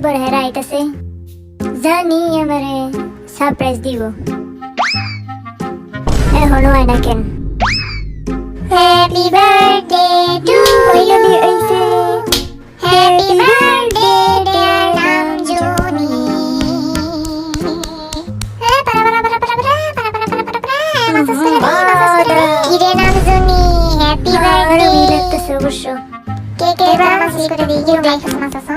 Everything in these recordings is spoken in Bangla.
ইউটিউবার হেরা আইতাছে, জানি আমারে সারপ্রাইজ দিব। এখনো হয় না কেন? Happy birthday to you, happy birthday dear নামজুনি। কিরে নামজুনি, হ্যাপি বার্থডে। অবশ্য কেক বানাসি করে দিই, কিরম লাগতেছে মাসাস?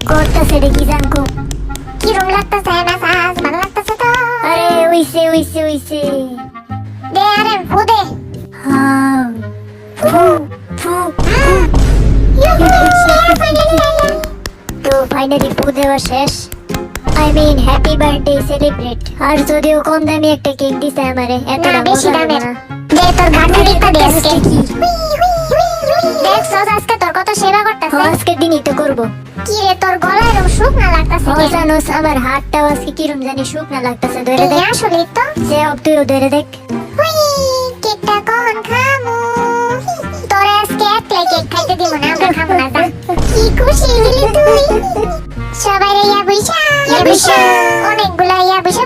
করতেছে রে কি জানকো, কিরম লাগতেছে মাসাস? ভালো লাগতেছে তো? আরে উইছে দে, আরে ফু দে। হ্যাঁ ফু ফু তো ফাইনালি ফু দেওয়া শেষ। I mean happy birthday celebrate. আর যদিও কম দামি একটা কেক দিছে আমারে, এত বেশি দামের দে, তোর গাড়িটা দে আজকে। দেখ সস, আজকে তোর কত সেবা করতেছে। আজকে দিনই তো করব। কি রে তোর গলা এরকম শুকনা লাগতেছে? জানোস আমার হাতটাও আজকে কিরম জানি শুকনা লাগতেছে। ধরে দেখ, আসলে তো যে তুইও ধরে দেখ। কেকটা কখন খামু? তোর আজকে একলাই কেক খাইতে দিব না, আমরা খাবো না। কি খুশি হলি তুই? সবাই রে ইয়া বইসা অনেকগুলা ইয়া বইসা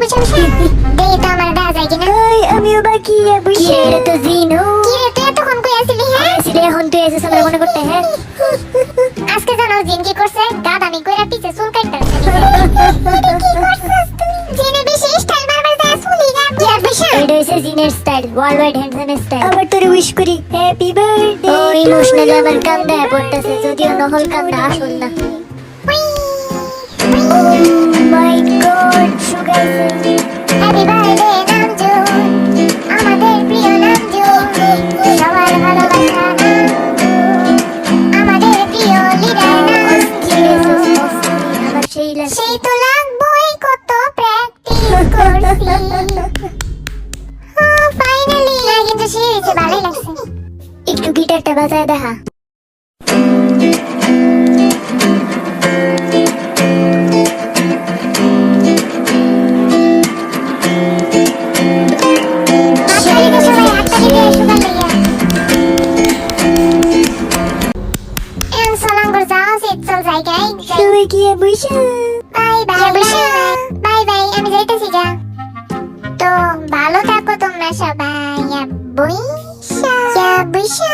দে তো আমার দা যায় কিনা। ওই আমিও বাকি ইয়া বইসা। কি রে তো জিনো, কি রে তুই এতক্ষণ কই আছিলি? হ্যাঁ আসলে এখন তুই এসে আমার মনে করতে। হ্যাঁ আজকে জানো জিন কি করছে? দাদানি কইরা পিছে চুল কাটতেছে। কি করছস তুই? জিনে বেশি স্টাইল মারবার দা চুলি গাব ইয়া বইসা। এটা হইছে জিনের style, world wide handsome style. আবার তোরে উইশ করি হ্যাপি বার্থডে। ও ইমোশনাল আমার কান্দা পড়তেছে, যদিও নহল কান্দা আসল না। মাই গড সুগাইছে। হ্যাপি বার্থডে নামজুন, আমাদের প্রিয় নামজুন, সবার ভালোবাসা নামজুন, আমাদের প্রিয় লিডার নামজুন। আবার সেই তো লাগবই, কত প্র্যাকটিস করছি। ফাইনালি কিন্তু সেই ভালোই লাগছে। একটু গিটারটা বাজায় দেখা। বাই বাই, আমি যাইতেছি যা। তো ভালো থাকো তোমরা সবাই। বইসা